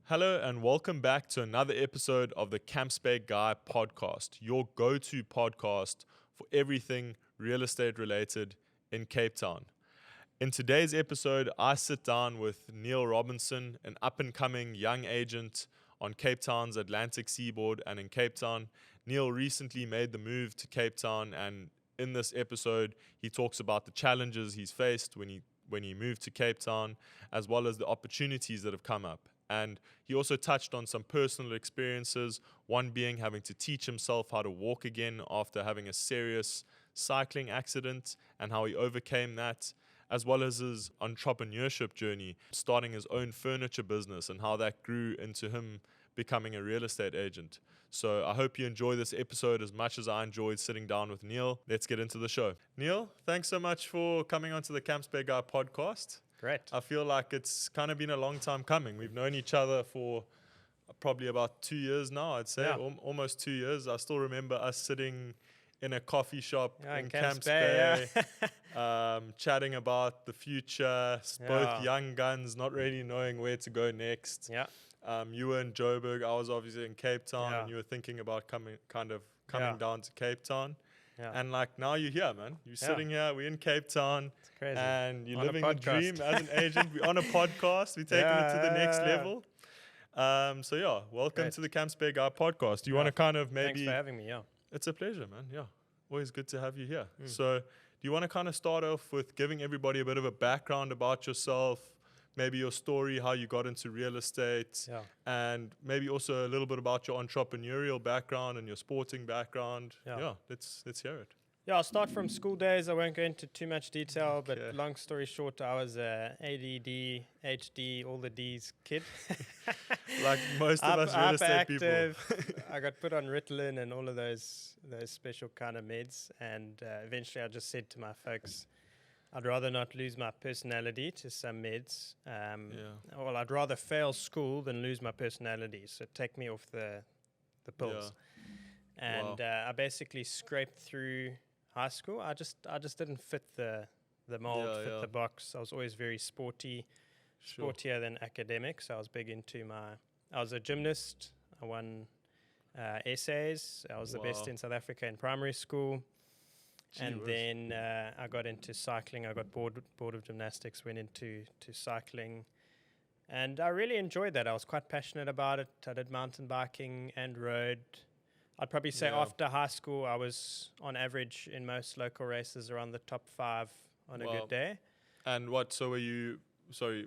Hello and welcome back to another episode of the Campspeak Guy podcast, your go-to podcast for everything real estate related in Cape Town. In today's episode, I sit down with Neil Robinson, an up-and-coming young agent on Cape Town's Atlantic seaboard and in Cape Town. Neil recently made the move to Cape Town, and in this episode, he talks about the challenges he's faced when he moved to Cape Town, as well as the opportunities that have come up. And he also touched on some personal experiences, one being having to teach himself how to walk again after having a serious cycling accident and how he overcame that, as well as his entrepreneurship journey, starting his own furniture business and how that grew into him becoming a real estate agent. So I hope you enjoy this episode as much as I enjoyed sitting down with Neil. Let's get into the show. Neil, thanks so much for coming onto the Campspeak Guy podcast. Great. I feel like it's kind of been a long time coming. We've known each other for probably about 2 years now, I'd say, almost 2 years. I still remember us sitting in a coffee shop in Camps Bay, chatting about the future, both young guns, not really knowing where to go next. Yeah. You were in Joburg, I was obviously in Cape Town, and you were thinking about coming down to Cape Town. Yeah. And like now you're here, man. You're sitting here, we're in Cape Town, it's crazy. And you're living the dream as an agent. We're on a podcast, we're taking it to the next level. Welcome to the Campspeak Guy podcast. Do you want to kind of maybe... Thanks for having me, It's a pleasure, man, Always good to have you here. So do you want to kind of start off with giving everybody a bit of a background about yourself, maybe your story, how you got into real estate, and maybe also a little bit about your entrepreneurial background and your sporting background. Let's hear it. I'll start from school days. I won't go into too much detail, but long story short, I was a ADD, HD, all the Ds kid. Like most of us real estate people. I got put on Ritalin and all of those special kind of meds, and eventually I just said to my folks, I'd rather not lose my personality to some meds. Well, I'd rather fail school than lose my personality. So take me off the pills. Yeah. And I basically scraped through high school. I just didn't fit the mold, fit the box. I was always very sportier than academic. So I was big into I was a gymnast. I won essays. I was the best in South Africa in primary school. And then I got into cycling. I got bored of gymnastics, went into cycling. And I really enjoyed that. I was quite passionate about it. I did mountain biking and road. I'd probably say after high school, I was on average in most local races around the top 5 on a good day. And were you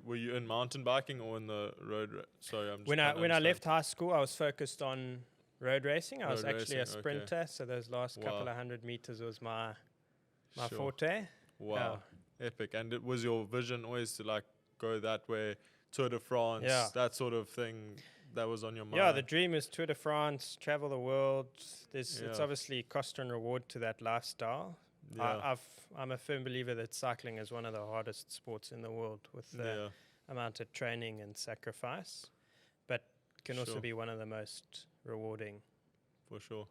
in mountain biking or in the road? When I left high school, I was focused on road racing. I was actually a sprinter, so those last couple of 100 meters was my forte. Wow, epic! And it was your vision always to like go that way, Tour de France, that sort of thing. That was on your mind. Yeah, the dream is Tour de France, travel the world. It's obviously cost and reward to that lifestyle. Yeah. I'm a firm believer that cycling is one of the hardest sports in the world with the amount of training and sacrifice, but can also be one of the most rewarding. For sure.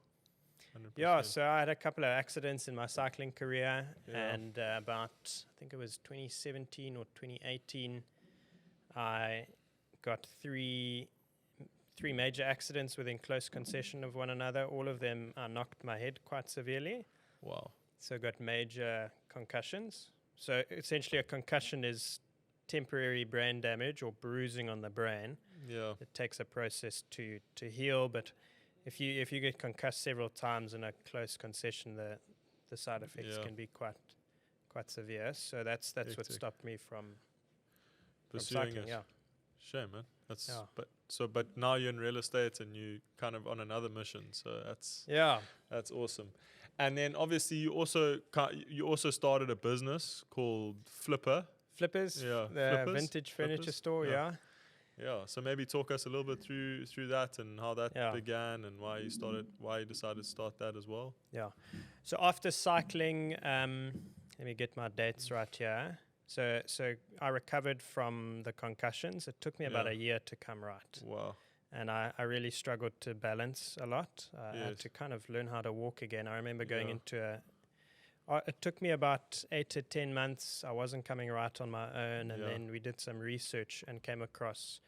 100%. Yeah, so I had a couple of accidents in my cycling career, and about, I think it was 2017 or 2018, I got three major accidents within close concession of one another. All of them knocked my head quite severely. Wow. So got major concussions. So essentially a concussion is temporary brain damage or bruising on the brain. Yeah. It takes a process to heal, but if you get concussed several times in a close concession, the side effects can be quite severe. So that's what stopped me from pursuing cycling. it. Shame, man. But now you're in real estate and you kind of on another mission. So that's awesome. And then obviously you also started a business called Flippers, the vintage furniture store. Yeah. So maybe talk us a little bit through that and how that began and why you decided to start that as well. Yeah. So after cycling, let me get my dates right here. So I recovered from the concussions. It took me about a year to come right. Wow. And I really struggled to balance a lot. I had to kind of learn how to walk again. I remember going into it took me about 8 to 10 months. I wasn't coming right on my own. And then we did some research and came across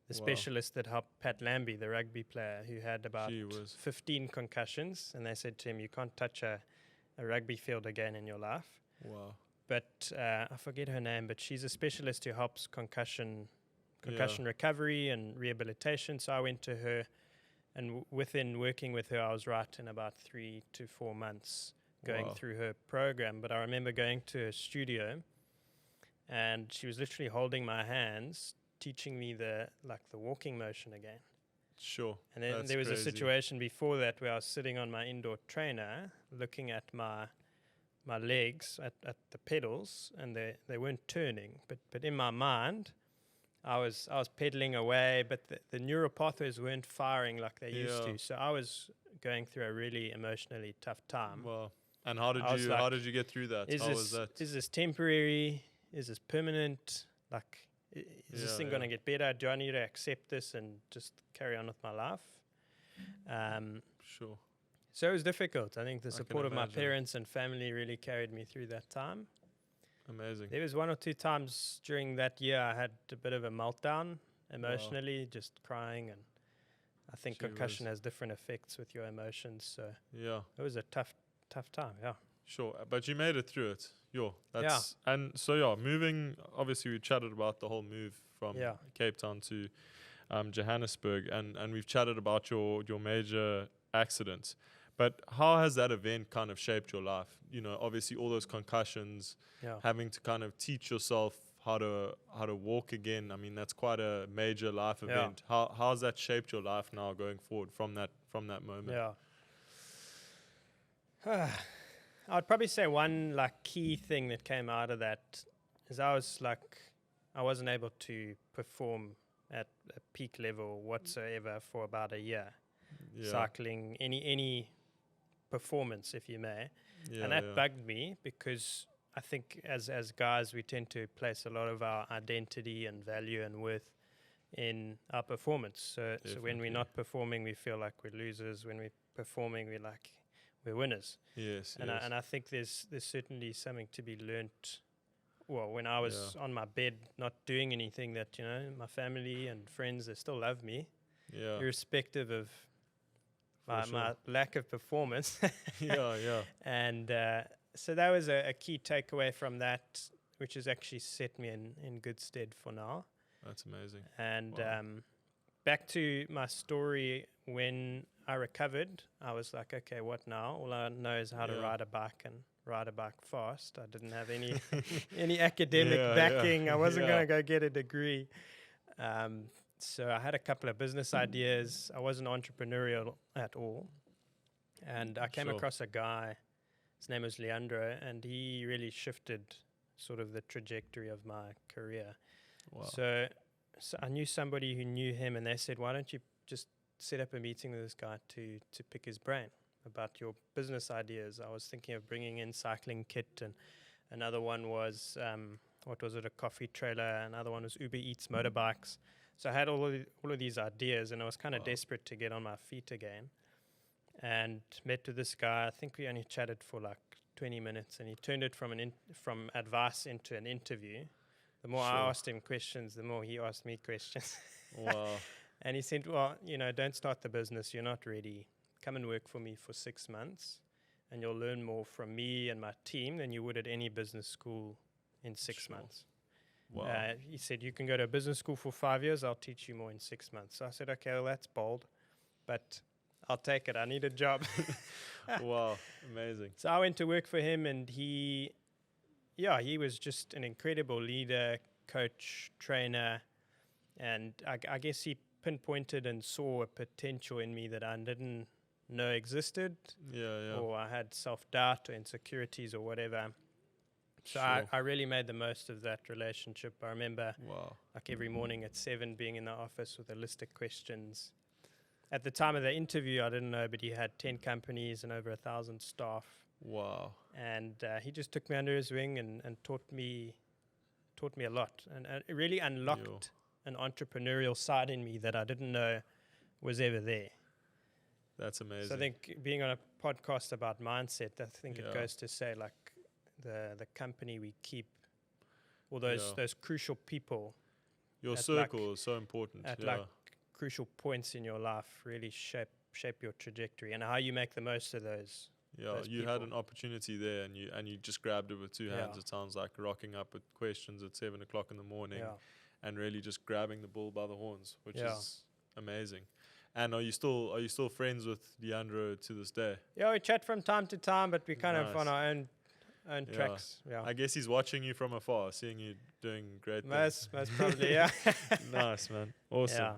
the specialist that helped Pat Lambie, the rugby player, who had about 15 concussions, and they said to him, "You can't touch a rugby field again in your life." Wow. But I forget her name, but she's a specialist who helps concussion recovery and rehabilitation. So I went to her, and within working with her, I was right in about 3 to 4 months going through her program. But I remember going to her studio, and she was literally holding my hands, teaching me the walking motion again. Sure. And then there was a situation before that where I was sitting on my indoor trainer, looking at my legs at the pedals, and they weren't turning. But in my mind, I was pedaling away, but the neural pathways weren't firing like they used to. So I was going through a really emotionally tough time. Wow. And how did you get through that? How was that? Is this temporary? Is this permanent? Like, is this thing going to get better? Do I need to accept this and just carry on with my life? Sure. So it was difficult. I think the support of my parents and family really carried me through that time. Amazing. There was 1 or 2 times during that year I had a bit of a meltdown emotionally, just crying, and I think concussion has different effects with your emotions. So it was a tough time. Yeah. Sure, but you made it through it. And so moving. Obviously, we chatted about the whole move from Cape Town to Johannesburg, and we've chatted about your major accident. But how has that event kind of shaped your life? You know, obviously all those concussions, having to kind of teach yourself how to walk again. I mean, that's quite a major life event. How has that shaped your life now going forward from that moment? Yeah. I'd probably say one key thing that came out of that is I wasn't able to perform at a peak level whatsoever for about a year. Cycling, any performance, if you may. And that bugged me, because I think as guys, we tend to place a lot of our identity and value and worth in our performance. So when we're not performing, we feel like we're losers. When we're performing, we're winners. And I think there's certainly something to be learnt. Well, when I was on my bed not doing anything, that my family and friends, they still love me, irrespective of my lack of performance. And so that was a key takeaway from that, which has actually set me in good stead for now. That's amazing. And back to my story, when I recovered, I was like, okay, what now? All I know is how to ride a bike, and ride a bike fast. I didn't have any academic backing. I wasn't going to go get a degree. So I had a couple of business ideas. I wasn't entrepreneurial at all. And I came across a guy, his name was Leandro, and he really shifted sort of the trajectory of my career. Wow. So I knew somebody who knew him, and they said, why don't you just set up a meeting with this guy to pick his brain about your business ideas. I was thinking of bringing in cycling kit, and another one was, a coffee trailer. Another one was Uber Eats motorbikes. So I had all of these ideas, and I was kind of desperate to get on my feet again. And met with this guy. I think we only chatted for 20 minutes, and he turned it from advice into an interview. The more I asked him questions, the more he asked me questions. Wow. And he said, well, don't start the business. You're not ready. Come and work for me for 6 months, and you'll learn more from me and my team than you would at any business school in 6 months. Wow. He said, you can go to a business school for 5 years. I'll teach you more in 6 months. So I said, okay, well, that's bold, but I'll take it. I need a job. Wow. Amazing. So I went to work for him, and he was just an incredible leader, coach, trainer. And I guess he pinpointed and saw a potential in me that I didn't know existed. Or I had self-doubt or insecurities or whatever. So I really made the most of that relationship. I remember every morning at 7 being in the office with a list of questions. At the time of the interview, I didn't know, but he had 10 companies and over 1,000 staff. Wow. And he just took me under his wing and taught me a lot. And it really unlocked an entrepreneurial side in me that I didn't know was ever there. That's amazing. So I think being on a podcast about mindset, I think it goes to say the company we keep, or those crucial people, Your circle is so important. At like crucial points in your life really shape your trajectory, and how you make the most of those. Yeah, you people. had an opportunity there, and you just grabbed it with two hands. It sounds like rocking up with questions at 7 o'clock in the morning, and really just grabbing the bull by the horns, which is amazing. And are you still friends with Leandro to this day? Yeah, we chat from time to time, but we kind of on our own tracks. Yeah, I guess he's watching you from afar, seeing you doing great things. Most probably, Nice, man. Awesome. Yeah.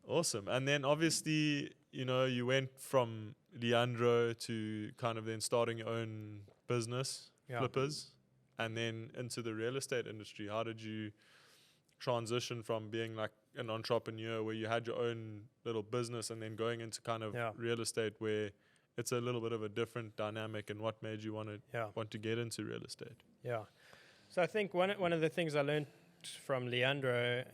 Awesome. And then obviously, you went from Leandro to kind of then starting your own business, Flippers, and then into the real estate industry. How did you transition from being like an entrepreneur where you had your own little business and then going into kind of real estate where it's a little bit of a different dynamic, and what made you want to get into real estate? Yeah. So I think one of the things I learned from Leandro,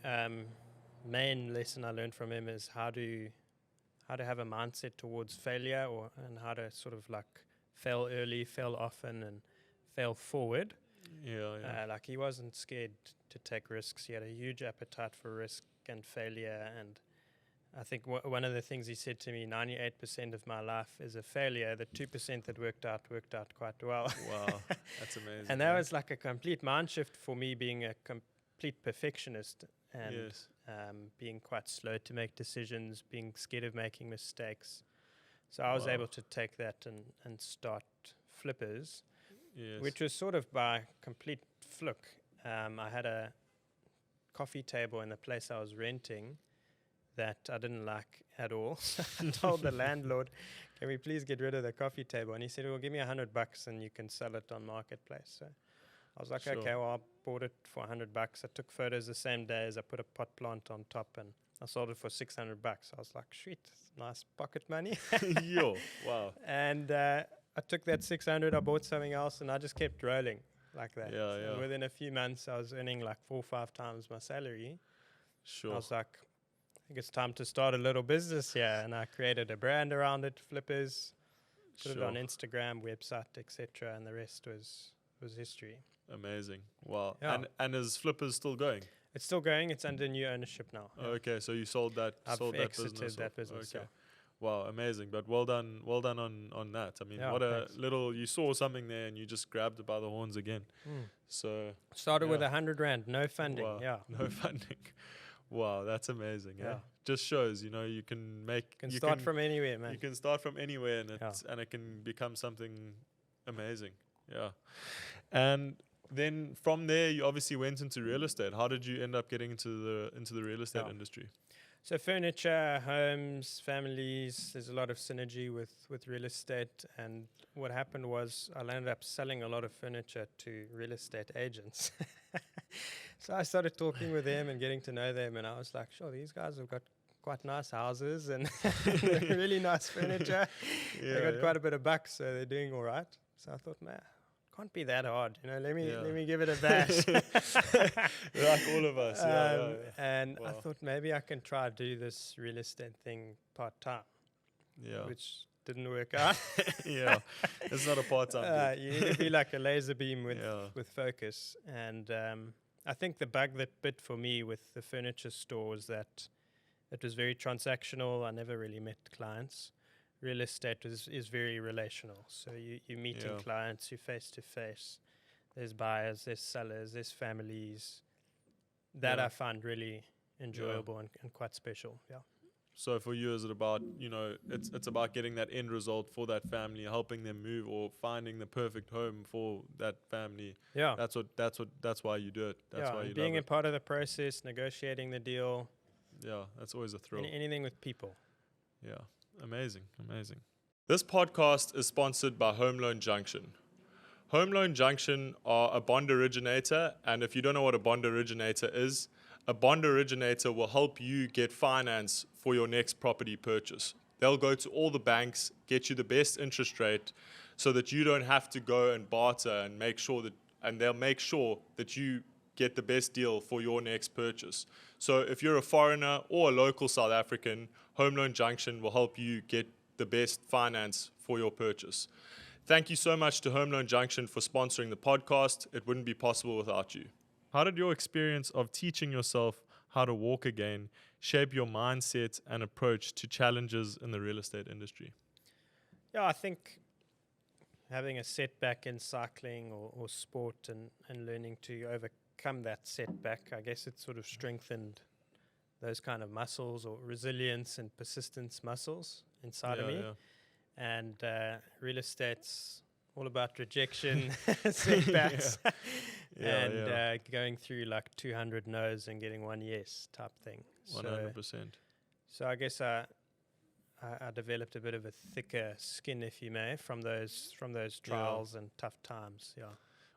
main lesson I learned from him is how to have a mindset towards failure, and how to sort of like fail early, fail often, and fail forward. Like he wasn't scared to take risks. He had a huge appetite for risk and failure, and I think one of the things he said to me, 98% of my life is a failure. The 2% that worked out quite well. Wow, that's amazing. And that was like a complete mind shift for me, being a complete perfectionist and being quite slow to make decisions, being scared of making mistakes. So I was able to take that and start Flippers, which was sort of by complete fluke. I had a coffee table in the place I was renting that I didn't like at all. I told the landlord, can we please get rid of the coffee table? And he said, well, give me $100 and you can sell it on Marketplace. So I was like, okay, well, I bought it for $100. I took photos the same day as I put a pot plant on top, and I sold it for $600. I was like, sweet, nice pocket money. Yo, wow. And I took that 600, I bought something else, and I just kept rolling like that. Yeah. Within a few months, I was earning like 4 or 5 times my salary. Sure. I was like, I think it's time to start a little business here, and I created a brand around it, Flippers, put it on Instagram, website, etc., and the rest was history. Amazing. Wow. Yeah. And is Flippers still going? It's still going. It's under new ownership now. Okay, so you sold that exited that business. Okay. Wow, amazing. But well done on that. I mean, thanks. You saw something there and you just grabbed it by the horns again. So started with $100, no funding. Wow. No funding. Wow, that's amazing. Yeah. Just shows, you can start from anywhere, man. You can start from anywhere, and it can become something amazing. Yeah. And then from there, you obviously went into real estate. How did you end up getting into the real estate industry? So furniture, homes, families, there's a lot of synergy with real estate. And what happened was I ended up selling a lot of furniture to real estate agents. So I started talking with them and getting to know them. And I was like, sure, these guys have got quite nice houses and really nice furniture. They got quite a bit of bucks, so they're doing all right. So I thought, man, can't be that hard, let me give it a bash. Like all of us. And I thought maybe I can try to do this real estate thing part-time, which didn't work out. It's not a part-time you need to be like a laser beam with focus. And I think the bug that bit for me with the furniture store was that it was very transactional. I never really met clients. Real estate is very relational. So you're meeting clients, you're face to face. There's buyers, there's sellers, there's families. That I find really enjoyable and quite special. Yeah. So for you, is it about, it's about getting that end result for that family, helping them move or finding the perfect home for that family. Yeah. That's why you do it. That's why you being love a part of the process, negotiating the deal. Yeah, that's always a thrill. Anything with people. Yeah. Amazing. This podcast is sponsored by Home Loan Junction. Home Loan Junction are a bond originator, and if you don't know what a bond originator is, a bond originator will help you get finance for your next property purchase. They'll go to all the banks, get you the best interest rate so that you don't have to go and barter and they'll make sure that you get the best deal for your next purchase. So if you're a foreigner or a local South African, Home Loan Junction will help you get the best finance for your purchase. Thank you so much to Home Loan Junction for sponsoring the podcast. It wouldn't be possible without you. How did your experience of teaching yourself how to walk again, shape your mindset and approach to challenges in the real estate industry? Yeah, I think having a setback in cycling or sport and learning to overcome that setback, I guess it sort of strengthened those kind of muscles or resilience and persistence muscles inside of me. Yeah. And real estate's all about rejection, setbacks, and going through like 200 no's and getting one yes type thing. 100%. So I guess I developed a bit of a thicker skin, if you may, from those trials and tough times. Yeah.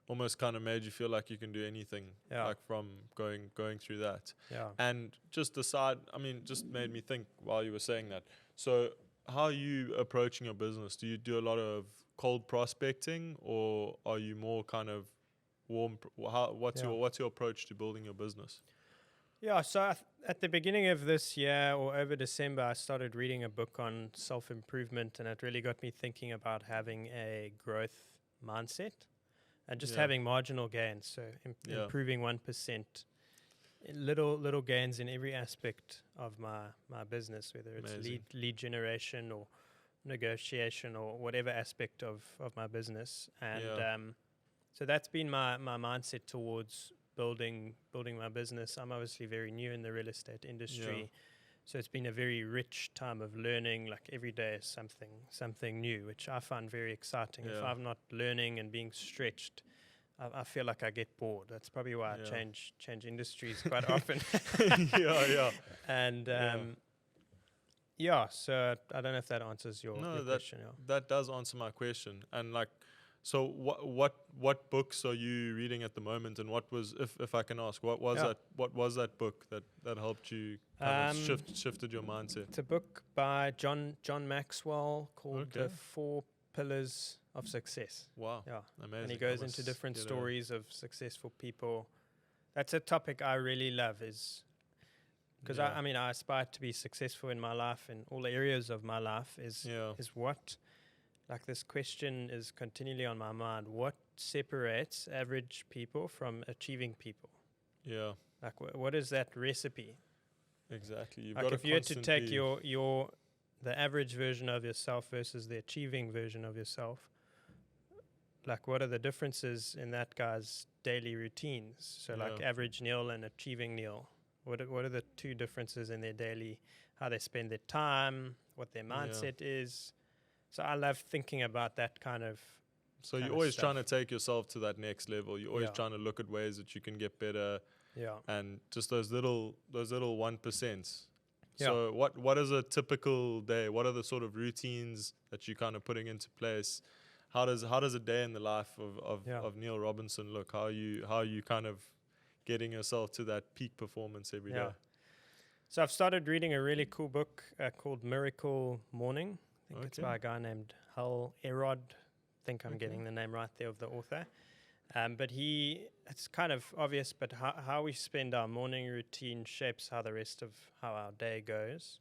Almost kind of made you feel like you can do anything, like from going through that. Yeah. And just just made me think while you were saying that. So how are you approaching your business? Do you do a lot of cold prospecting, or are you more kind of warm? What's your approach to building your business? Yeah, so at the beginning of this year or over December, I started reading a book on self-improvement, and it really got me thinking about having a growth mindset and just having marginal gains. So improving 1%, little gains in every aspect of my business, whether it's lead generation or negotiation or whatever aspect of my business. And so that's been my mindset towards building my business. I'm obviously very new in the real estate industry, so it's been a very rich time of learning. Like every day is something new, which I find very exciting. If I'm not learning and being stretched, I feel like I get bored. That's probably why I change industries quite often. And so I don't know if that answers your question. That does answer my question. And like, so what books are you reading at the moment, and what was, if I can ask, what was that book that helped you kind of shifted your mindset? It's a book by John Maxwell called The 4 Pillars of Success. Wow. Yeah. Amazing. And he goes into different stories of successful people. That's a topic I really love, is because I aspire to be successful in my life, in all areas of my life. Is what, like, this question is continually on my mind: what separates average people from achieving people? Yeah. Like, what is that recipe? Exactly. You've like, got if you had to take the average version of yourself versus the achieving version of yourself, like, what are the differences in that guy's daily routines? So like average Neil and achieving Neil, what are the two differences in their daily, how they spend their time, what their mindset is? So I love thinking about that kind of. So you're always trying to take yourself to that next level. You're always trying to look at ways that you can get better. Yeah. And just those little 1%. Yeah. So what is a typical day? What are the sort of routines that you're kind of putting into place? How does a day in the life of Neil Robinson look? How are you kind of getting yourself to that peak performance every day? So I've started reading a really cool book called Miracle Morning. I think it's by a guy named Hal Elrod. I think I'm getting the name right there of the author. But it's kind of obvious, but how we spend our morning routine shapes how the rest of how our day goes.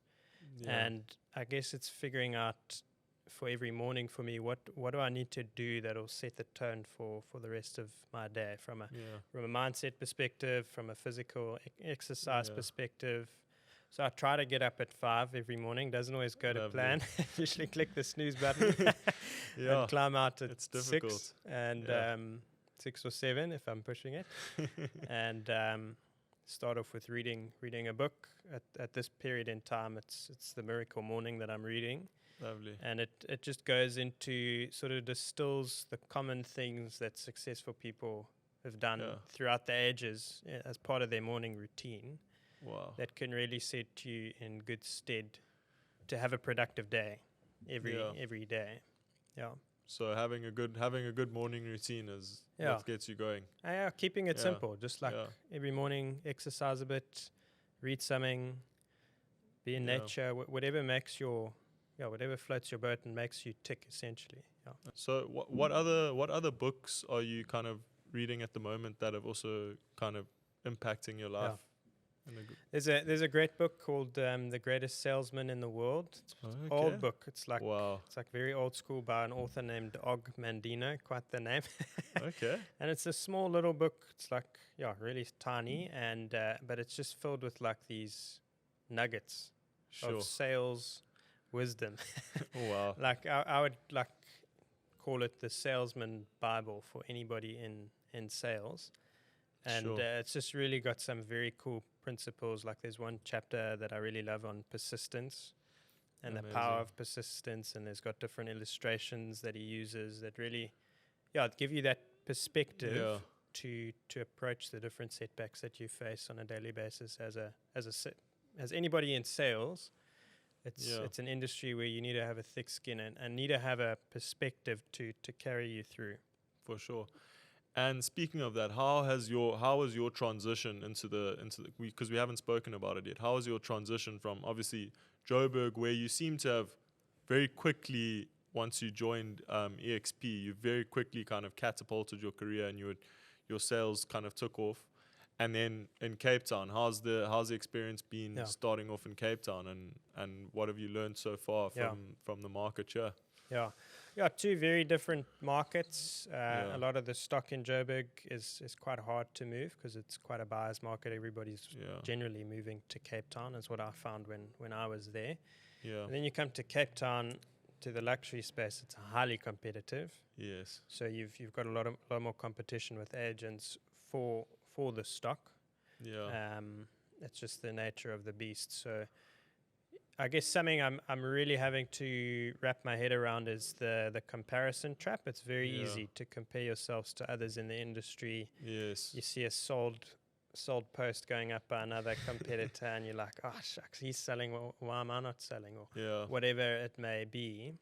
Yeah. And I guess it's figuring out for every morning for me, what do I need to do that will set the tone for the rest of my day, from a mindset perspective, from a physical exercise perspective. So I try to get up at 5 every morning. Doesn't always go to plan. Usually click the snooze button and climb out at 6 and 6 or 7 if I'm pushing it, and start off with reading a book. At this period in time, it's the Miracle Morning that I'm reading. Lovely. And it just goes into, sort of distills the common things that successful people have done throughout the ages as part of their morning routine. Wow. That can really set you in good stead to have a productive day every day. Yeah. So having a good morning routine is what gets you going. Keeping it simple, just like every morning, exercise a bit, read something, be in nature, whatever makes whatever floats your boat and makes you tick, essentially. Yeah. So what other books are you kind of reading at the moment that have also kind of impacting your life? There's a great book called The Greatest Salesman in the World. It's an old book. It's like very old school by an author named Og Mandino, quite the name. Okay. And it's a small little book. It's like really tiny, and but it's just filled with like these nuggets of sales wisdom. Wow. Like I would like call it the salesman Bible for anybody in sales. And it's just really got some very cool principles. Like there's one chapter that I really love on persistence and the power of persistence. And there's got different illustrations that he uses that really, give you that perspective to approach the different setbacks that you face on a daily basis as anybody in sales. It's an industry where you need to have a thick skin and need to have a perspective to carry you through. For sure. And speaking of that, how was your transition into the because we haven't spoken about it yet. How was your transition from obviously Joburg, where you seem to have very quickly, once you joined EXP, you very quickly kind of catapulted your career and your sales kind of took off. And then in Cape Town, how's the experience been starting off in Cape Town, and what have you learned so far from the market here? Yeah, two very different markets. A lot of the stock in Joburg is quite hard to move because it's quite a buyer's market. Everybody's generally moving to Cape Town, is what I found when I was there. Yeah. And then you come to Cape Town, to the luxury space. It's highly competitive. Yes. So you've got a lot more competition with agents for the stock. Yeah. It's just the nature of the beast. So I guess something I'm really having to wrap my head around is the comparison trap. It's very easy to compare yourselves to others in the industry. Yes. You see a sold post going up by another competitor and you're like, oh shucks, he's selling, well, why am I not selling? Or whatever it may be.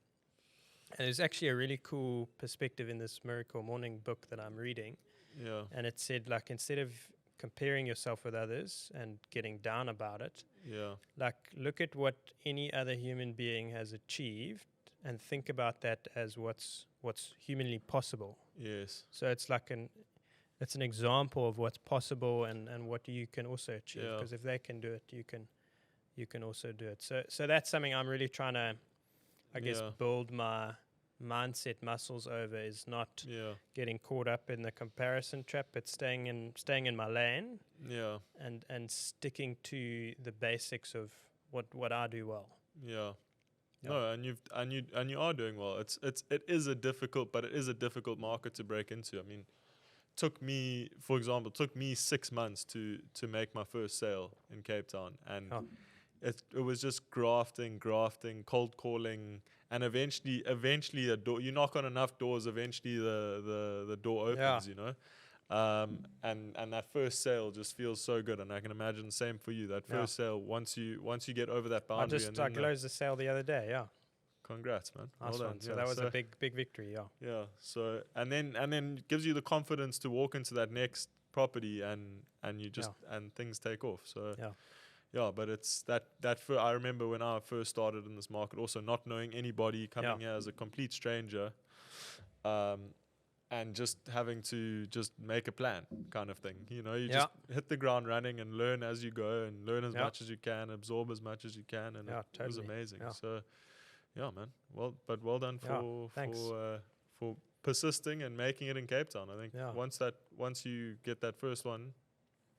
And there's actually a really cool perspective in this Miracle Morning book that I'm reading. Yeah. And it said, like, instead of comparing yourself with others and getting down about it, like, look at what any other human being has achieved and think about that as what's humanly possible. Yes. So it's like it's an example of what's possible and what you can also achieve, because if they can do it, you can also do it. So that's something I'm really trying to, I guess, build my mindset muscles over, is not getting caught up in the comparison trap, but staying in my lane, and sticking to the basics of what I do well. No, and you are doing well. It is a difficult market to break into. I mean, took me 6 months to make my first sale in Cape Town, and it was just grafting, cold calling. And eventually, a door. You knock on enough doors, eventually the door opens. You know, and that first sale just feels so good. And I can imagine the same for you. That first sale, once you get over that boundary. I closed the sale the other day. Yeah. Congrats, man. Nice well done. So that was a big victory. Yeah. Yeah. So and then gives you the confidence to walk into that next property and you just and things take off. So yeah. Yeah, but it's that I remember when I first started in this market, also not knowing anybody, coming here as a complete stranger, and just having to just make a plan kind of thing. You know, you just hit the ground running and learn as you go and learn as much as you can, absorb as much as you can, and it was amazing. Yeah. So, yeah, man. Well done for persisting and making it in Cape Town. I think once you get that first one,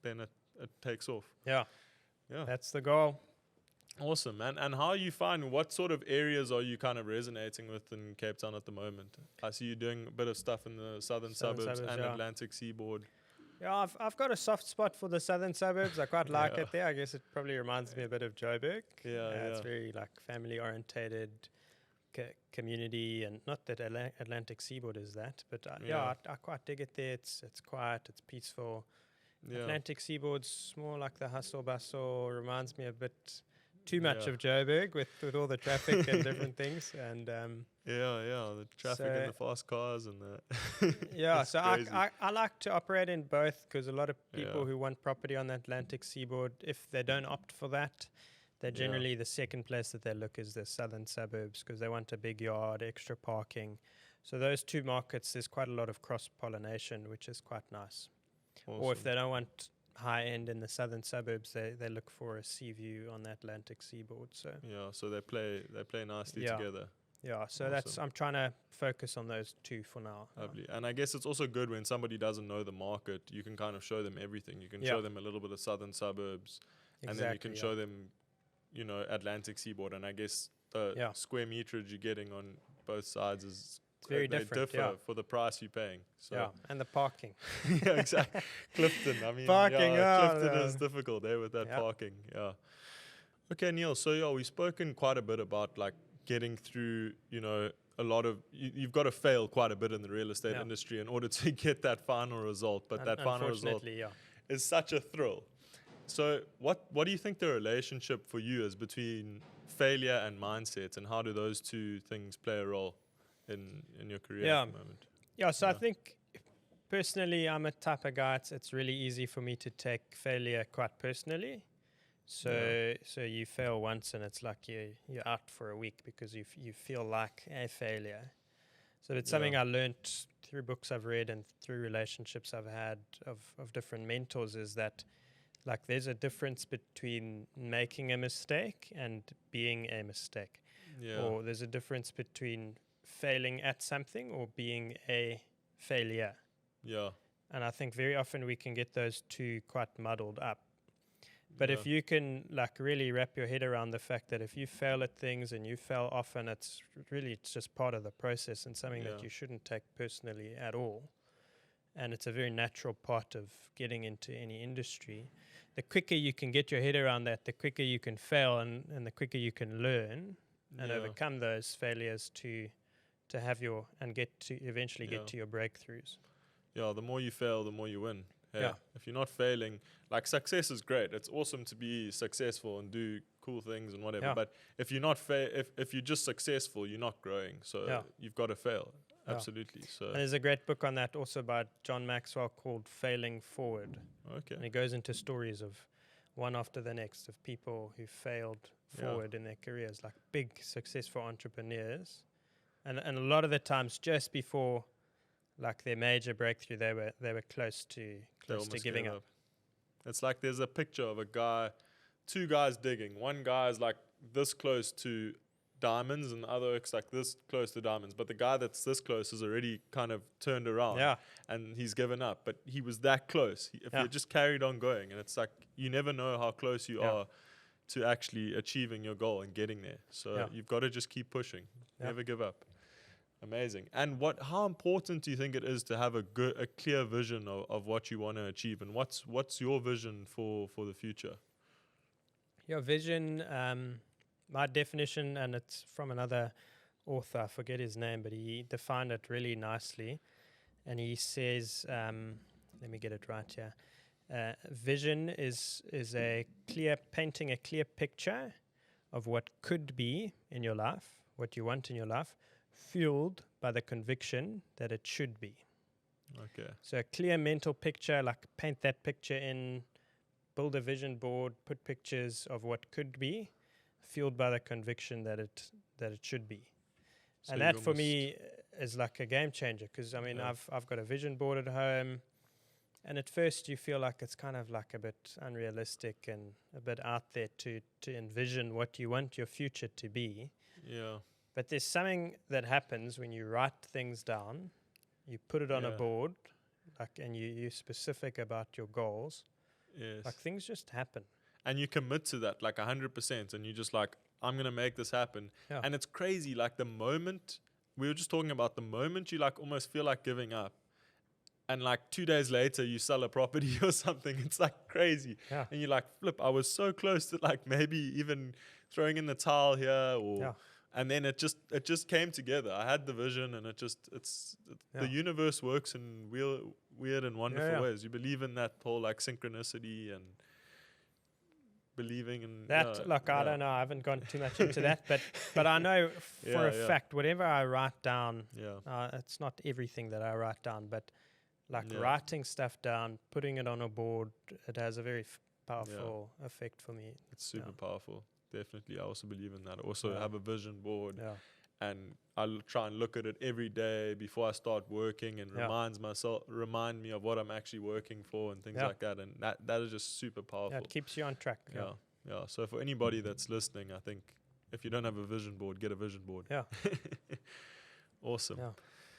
then it takes off. Yeah. Yeah. That's the goal. Awesome, man. And how are you finding, what sort of areas are you kind of resonating with in Cape Town at the moment? I see you doing a bit of stuff in the southern suburbs and Atlantic seaboard. Yeah, I've got a soft spot for the southern suburbs. I quite like it there. I guess it probably reminds me a bit of Joburg. It's very like family orientated community, and not that Atlantic seaboard is that, but I quite dig it there. It's quiet, it's peaceful. Atlantic seaboard's more like the hustle bustle. Reminds me a bit too much of Joburg with all the traffic and different things. And the traffic and the fast cars and the so I like to operate in both, because a lot of people who want property on the Atlantic seaboard, if they don't opt for that, they're generally the second place that they look is the southern suburbs, because they want a big yard, extra parking. So those two markets, there's quite a lot of cross pollination, which is quite nice. Awesome. Or if they don't want high end in the southern suburbs, they look for a sea view on the Atlantic seaboard. So so they play nicely Yeah. together. yeah, so that's I'm trying to focus on those two for now. Lovely. And I guess it's also good when somebody doesn't know the market, you can kind of show them everything. You can Yeah. show them a little bit of southern suburbs, and then you can show them, Atlantic seaboard. And I guess the square meterage you're getting on both sides is very they different, differ for the price you're paying. So and the parking. yeah, exactly. Clifton, I mean, Parking, Clifton is difficult there with that Yeah. parking. Yeah. Okay, Neil. So we've spoken quite a bit about like getting through, a lot of you've got to fail quite a bit in the real estate industry in order to get that final result. But that final result is such a thrill. So what do you think the relationship for you is between failure and mindset, and how do those two things play a role in your career at the moment? So I think personally I'm a type of guy, it's really easy for me to take failure quite personally. So you fail once and it's like you're out for a week because you feel like a failure. So it's something I learned through books I've read and through relationships I've had of different mentors, is that like there's a difference between making a mistake and being a mistake. Or there's a difference between failing at something or being a failure. Yeah. And I think very often we can get those two quite muddled up. But if you can like really wrap your head around the fact that if you fail at things and you fail often, it's just part of the process and something that you shouldn't take personally at all. And it's a very natural part of getting into any industry. The quicker you can get your head around that, the quicker you can fail and the quicker you can learn and overcome those failures to have get to eventually get to your breakthroughs. Yeah, the more you fail, the more you win. If you're not failing, like success is great. It's awesome to be successful and do cool things and whatever. But if you're not if you're just successful, you're not growing. So you've got to fail. Absolutely. So and there's a great book on that also by John Maxwell called Failing Forward. Okay. And it goes into stories of one after the next of people who failed forward in their careers, like big successful entrepreneurs. And a lot of the times just before like their major breakthrough, they were close to giving up. It's like there's a picture of two guys digging. One guy's like this close to diamonds and the other looks like this close to diamonds. But the guy that's this close has already kind of turned around and he's given up. But he was that close. If he just carried on going, and it's like you never know how close you are to actually achieving your goal and getting there. So you've got to just keep pushing. Never give up. Amazing. And how important do you think it is to have a clear vision of what you want to achieve, and what's your vision for the future? Your vision, my definition, and it's from another author, I forget his name, but he defined it really nicely. And he says, let me get it right here. Vision is painting a clear picture of what could be in your life, what you want in your life, fueled by the conviction that it should be. Okay. So a clear mental picture, like paint that picture in, build a vision board, put pictures of what could be, fueled by the conviction that it should be. So and that for me is like a game changer, because I mean I've got a vision board at home, and at first you feel like it's kind of like a bit unrealistic and a bit out there to envision what you want your future to be. Yeah. But there's something that happens when you write things down, you put it on a board, and you're specific about your goals. Yes. Like things just happen. And you commit to that like 100%, and you're just like, I'm going to make this happen. Yeah. And it's crazy. Like the moment, we were just talking about the moment you like almost feel like giving up, and like 2 days later you sell a property or something, it's like crazy. Yeah. And you're like, Flipp, I was so close to like maybe even throwing in the towel here or... And then it just came together. I had the vision, and the universe works in weird and wonderful ways. You believe in that whole like synchronicity and believing in that. I don't know. I haven't gone too much into that, but I know for a fact, whatever I write down, it's not everything that I write down, but like writing stuff down, putting it on a board, it has a very powerful effect for me. It's super powerful. Definitely. I also believe in that. Also have a vision board. Yeah. and try and look at it every day before I start working, and remind me of what I'm actually working for and things like that. And that is just super powerful. Yeah, it keeps you on track. Yeah. So for anybody that's listening, I think if you don't have a vision board, get a vision board. Yeah. Awesome. Yeah.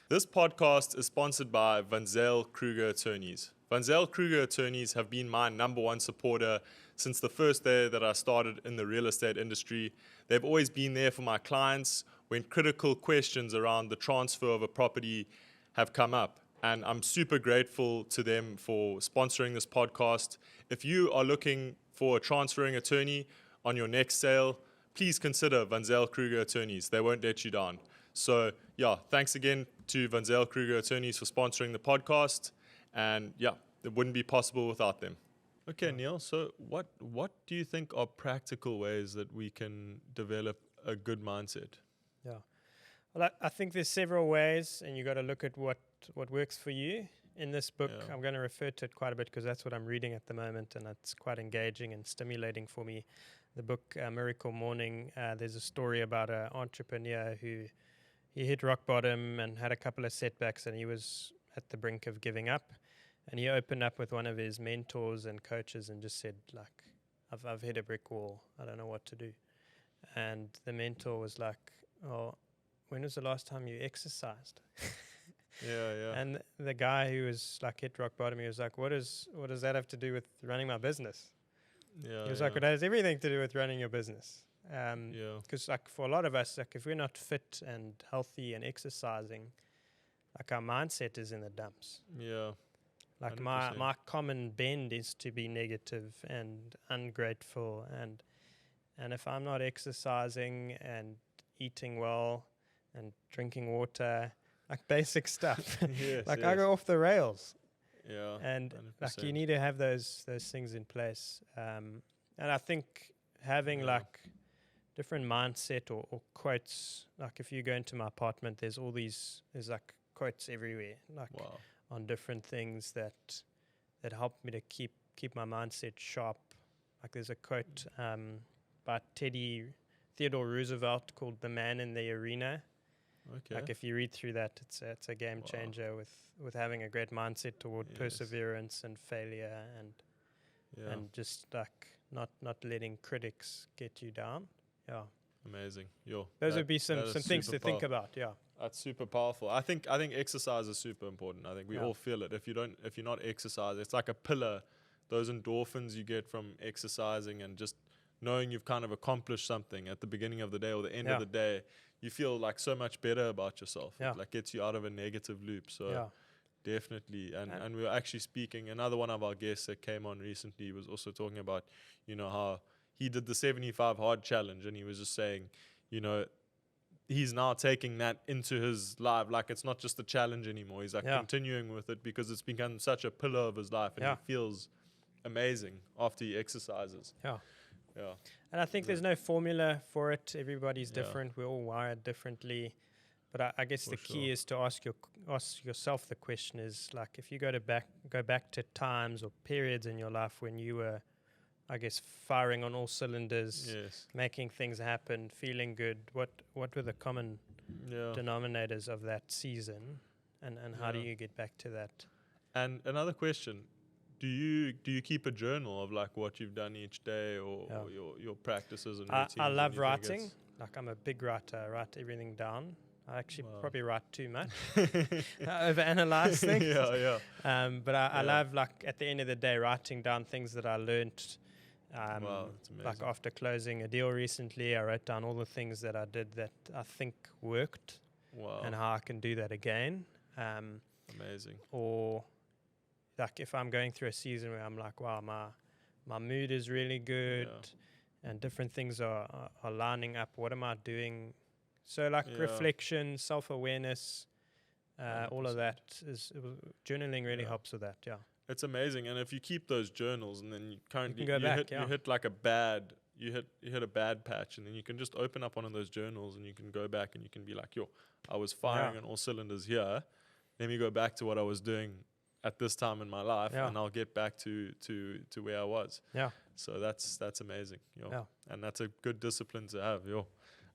This podcast is sponsored by Van Zyl Kruger Attorneys. Van Zyl Kruger Attorneys have been my number one supporter since the first day that I started in the real estate industry. They've always been there for my clients when critical questions around the transfer of a property have come up. And I'm super grateful to them for sponsoring this podcast. If you are looking for a transferring attorney on your next sale, please consider Van Zyl Kruger Attorneys. They won't let you down. So, thanks again to Van Zyl Kruger Attorneys for sponsoring the podcast. And, it wouldn't be possible without them. Okay, Neil, so what do you think are practical ways that we can develop a good mindset? Yeah. Well, I think there's several ways, and you got to look at what works for you. In this book, I'm going to refer to it quite a bit because that's what I'm reading at the moment, and it's quite engaging and stimulating for me. The book, Miracle Morning, there's a story about an entrepreneur who he hit rock bottom and had a couple of setbacks, and he was at the brink of giving up. And he opened up with one of his mentors and coaches and just said, like, I've hit a brick wall. I don't know what to do. And the mentor was like, oh, when was the last time you exercised? Yeah. And the guy who was like hit rock bottom, he was like, what does that have to do with running my business? Yeah. He was like, it has everything to do with running your business. Because like for a lot of us, like if we're not fit and healthy and exercising, like our mindset is in the dumps. Yeah. Like 100%. my common bend is to be negative and ungrateful, and if I'm not exercising and eating well and drinking water, like basic stuff, I go off the rails. Yeah. And 100%. like you need to have those things in place. And I think having like different mindset or quotes, like if you go into my apartment, there's like quotes everywhere, like on different things that help me to keep my mindset sharp. Like there's a quote by Theodore Roosevelt called "The Man in the Arena." Okay. Like if you read through that, it's a game changer with having a great mindset toward perseverance and failure and just like not letting critics get you down. Yeah. Amazing. Those would be some things to think about. Yeah. That's super powerful. I think exercise is super important. I think we all feel it. If you're not exercising, it's like a pillar. Those endorphins you get from exercising and just knowing you've kind of accomplished something at the beginning of the day or the end of the day, you feel like so much better about yourself. Yeah. It like gets you out of a negative loop. So definitely. And we were actually speaking, another one of our guests that came on recently was also talking about, how he did the 75 hard challenge, and he was just saying, he's now taking that into his life. Like it's not just a challenge anymore. He's like continuing with it because it's become such a pillar of his life, and he feels amazing after he exercises. Yeah. Yeah. And I think there's no formula for it. Everybody's different. We're all wired differently. But I guess the key is to ask yourself the question is like if you go back to times or periods in your life when you were, I guess, firing on all cylinders, making things happen, feeling good. What were the common denominators of that season, and how do you get back to that? And another question: do you keep a journal of like what you've done each day or your practices and routines? I love writing. Like I'm a big writer. I write everything down. I actually probably write too much. I overanalyze things. But I love like at the end of the day writing down things that I learned. Like after closing a deal recently, I wrote down all the things that I did that I think worked and how I can do that again. Amazing. Or like if I'm going through a season where I'm like, wow, my mood is really good and different things are lining up. What am I doing? So like reflection, self-awareness, all of that journaling really helps with that. Yeah. It's amazing, and if you keep those journals, and then you hit like you hit a bad patch, and then you can just open up one of those journals, and you can go back, and you can be like, I was firing on all cylinders here. Let me go back to what I was doing at this time in my life, and I'll get back to where I was. Yeah. So that's amazing. And that's a good discipline to have.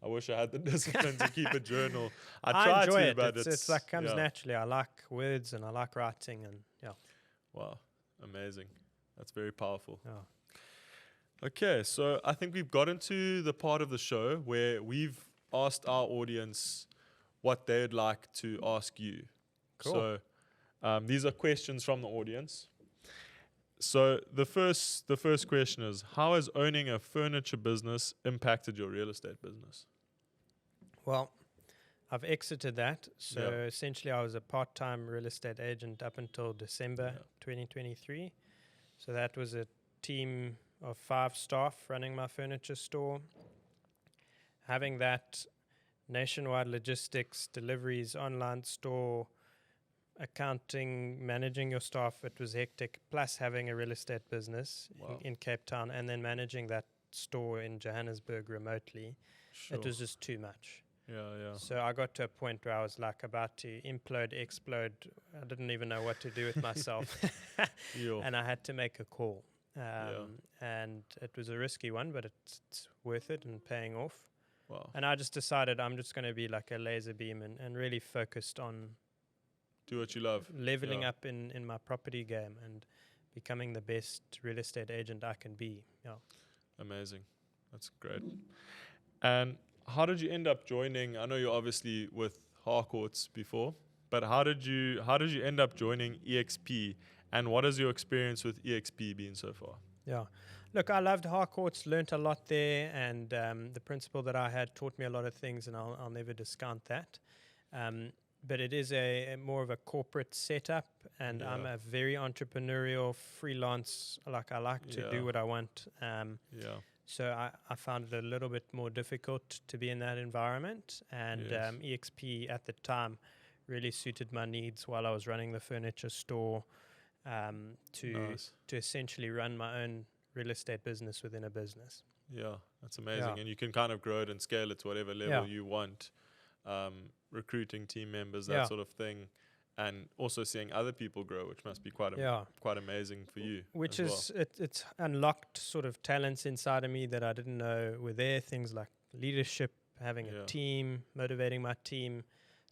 I wish I had the discipline to keep a journal. I I try enjoy to, it. but It's like comes naturally. I like words and I like writing and Wow, amazing. That's very powerful. Yeah. Okay, so I think we've gotten to the part of the show where we've asked our audience what they'd like to ask you. Cool. So these are questions from the audience. So the first question is, how has owning a furniture business impacted your real estate business? Well, I've exited that. So essentially I was a part-time real estate agent up until December 2023. So that was a team of 5 staff running my furniture store. Having that nationwide logistics, deliveries, online store, accounting, managing your staff, it was hectic, plus having a real estate business in Cape Town and then managing that store in Johannesburg remotely. It was just too much. So I got to a point where I was like about to implode, explode. I didn't even know what to do with myself. And I had to make a call. And it was a risky one, but it's worth it and paying off. Wow. And I just decided I'm just going to be like a laser beam and really focused on do what you love, leveling up in my property game and becoming the best real estate agent I can be. Amazing. That's great. And how did you end up joining? I know you're obviously with Harcourts before, but how did you end up joining EXP? And what has your experience with EXP been so far? Yeah. Look, I loved Harcourts, learnt a lot there, and the principal that I had taught me a lot of things, and I'll never discount that. But it is a more of a corporate setup, and I'm a very entrepreneurial, freelance, I like to do what I want. So I found it a little bit more difficult to be in that environment, and EXP at the time really suited my needs while I was running the furniture store, to essentially run my own real estate business within a business. Yeah, that's amazing. And you can kind of grow it and scale it to whatever level you want. Recruiting team members, that sort of thing, and also seeing other people grow, which must be quite amazing for you. Which is it's unlocked sort of talents inside of me that I didn't know were there. Things like leadership, having a team, motivating my team.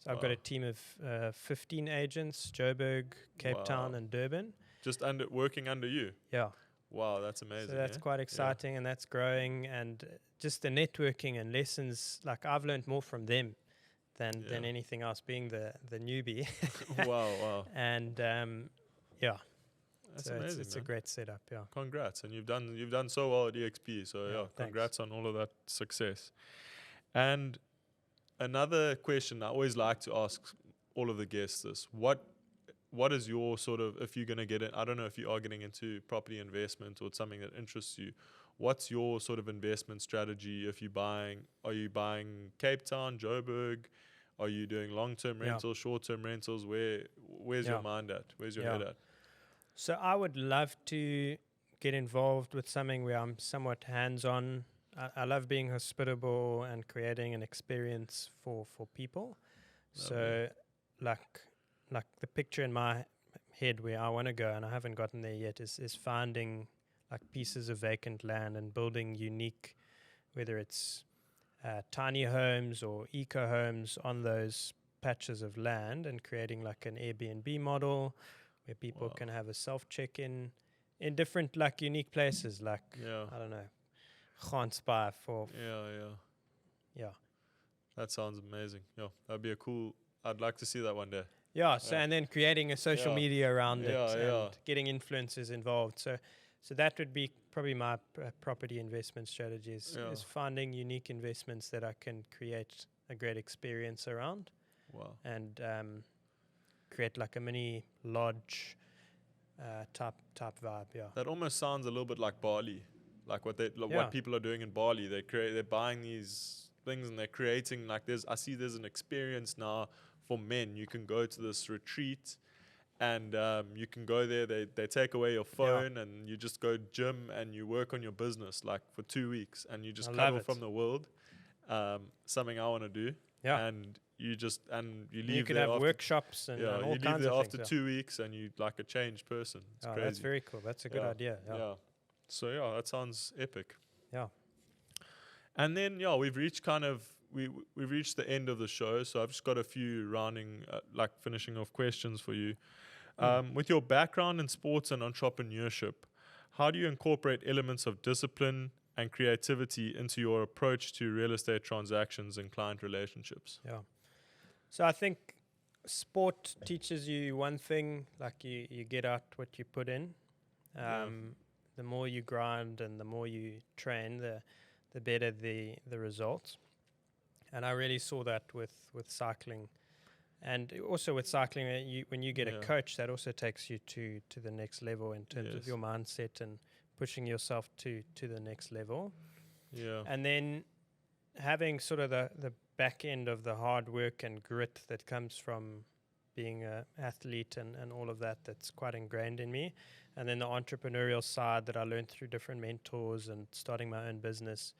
So I've got a team of 15 agents, Joburg, Cape Town, and Durban. Just working under you. Yeah. Wow, that's amazing. So that's quite exciting, and that's growing, and just the networking and lessons. Like I've learned more from them than anything else, being the newbie. Wow. And that's so amazing. It's a great setup. Yeah. Congrats, and you've done so well at EXP. So congrats on all of that success. And another question I always like to ask all of the guests this: what is your sort of, if you're going to get it, I don't know if you are getting into property investment or it's something that interests you, what's your sort of investment strategy? Are you buying Cape Town, Joburg? Are you doing long-term rentals, short-term rentals? Where's your mind at? Where's your head at? So I would love to get involved with something where I'm somewhat hands-on. I love being hospitable and creating an experience for people. So like the picture in my head where I want to go, and I haven't gotten there yet, is finding like pieces of vacant land and building unique, whether it's tiny homes or eco homes on those patches of land, and creating like an Airbnb model where people can have a self check-in in different like unique places, like I don't know, Gansbaai for That sounds amazing. That'd be I'd like to see that one day. So and then creating a social media around it and getting influencers involved. So that would be probably my property investment strategy is finding unique investments that I can create a great experience around. Wow. And create like a mini lodge type vibe. That almost sounds a little bit like Bali, like what people are doing in Bali. They're buying these things and they're creating like there's an experience now for men. You can go to this retreat and you can go there. They take away your phone and you just go gym and you work on your business like for 2 weeks and you just cut off from the world. Something I want to do. And you leave. You could have workshops and all kinds of things. You leave there after 2 weeks and you're like a changed person. It's crazy. That's very cool. That's a good idea. So that sounds epic. Yeah. And then we've reached kind of we've reached the end of the show, so I've just got a few rounding, finishing off questions for you. With your background in sports and entrepreneurship, how do you incorporate elements of discipline and creativity into your approach to real estate transactions and client relationships? Yeah. So I think sport teaches you one thing, like you get out what you put in. The more you grind and the more you train, the better the results. And I really saw that with cycling. And also with cycling, when you get a coach, that also takes you to the next level in terms of your mindset and pushing yourself to the next level. Yeah. And then having sort of the back end of the hard work and grit that comes from being an athlete and all of that, that's quite ingrained in me. And then the entrepreneurial side that I learned through different mentors and starting my own business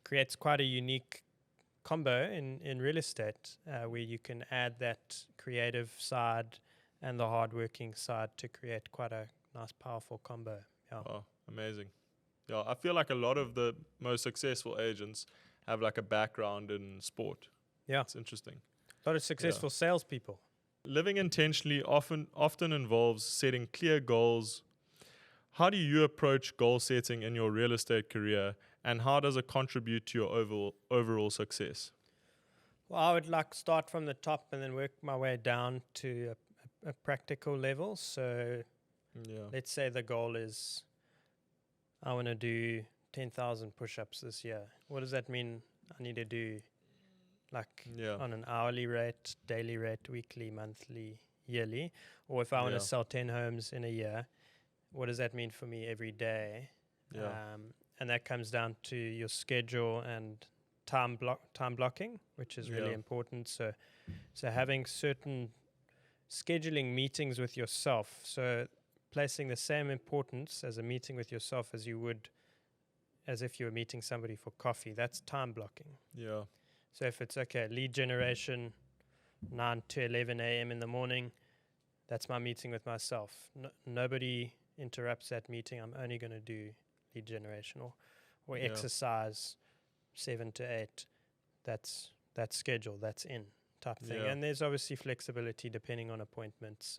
creates quite a unique combo in real estate, where you can add that creative side and the hardworking side to create quite a nice, powerful combo. Yeah. Oh, amazing. Yeah, I feel like a lot of the most successful agents have like a background in sport. Yeah. It's interesting. A lot of successful salespeople. Living intentionally often involves setting clear goals. How do you approach goal setting in your real estate career, and how does it contribute to your overall success? Well, I would start from the top and then work my way down to a practical level. So let's say the goal is I want to do 10,000 push-ups this year. What does that mean? I need to do on an hourly rate, daily rate, weekly, monthly, yearly. Or if I want to sell 10 homes in a year, what does that mean for me every day? And that comes down to your schedule and time blocking, which is really important. So having certain scheduling meetings with yourself. So placing the same importance as a meeting with yourself as you would as if you were meeting somebody for coffee. That's time blocking. Yeah. So if it's lead generation, 9 to 11 a.m. in the morning, that's my meeting with myself. Nobody interrupts that meeting. I'm only going to do lead generation or exercise 7 to 8. That's schedule, that's in type thing. And there's obviously flexibility depending on appointments.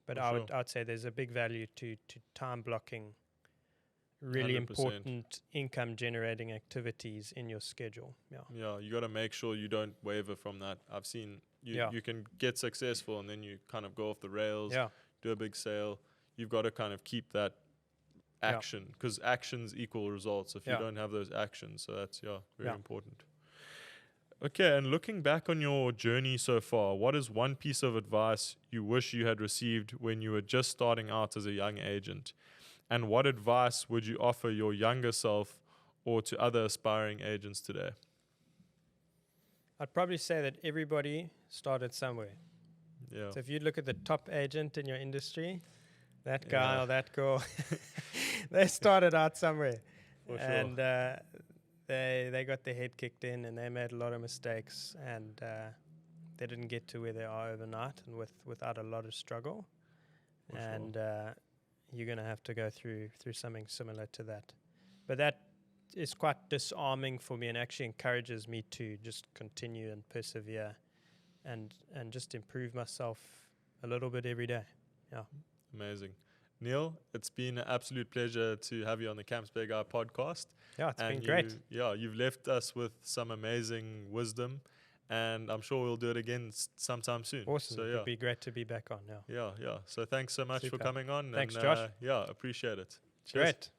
But I'd say there's a big value to time blocking really 100%. Important income generating activities in your schedule. Yeah, you got to make sure you don't waver from that. I've seen you can get successful and then you kind of go off the rails, do a big sale. You've got to kind of keep that action, because actions equal results if you don't have those actions. So that's very important. Okay, and looking back on your journey so far, what is one piece of advice you wish you had received when you were just starting out as a young agent? And what advice would you offer your younger self or to other aspiring agents today? I'd probably say that everybody started somewhere. Yeah. So if you look at the top agent in your industry, that guy or that girl, they started out somewhere. For sure. And they got their head kicked in and they made a lot of mistakes, and they didn't get to where they are overnight and without a lot of struggle. For sure. You're going to have to go through something similar to that. But that is quite disarming for me and actually encourages me to just continue and persevere and just improve myself a little bit every day. Yeah. Amazing. Neil, it's been an absolute pleasure to have you on the Camps Bay Guy podcast. Yeah, it's been great. You've left us with some amazing wisdom, and I'm sure we'll do it again sometime soon. Awesome. So, It'd be great to be back on. Yeah. So thanks so much for coming on. Thanks, and, Josh. Appreciate it. Cheers. Great.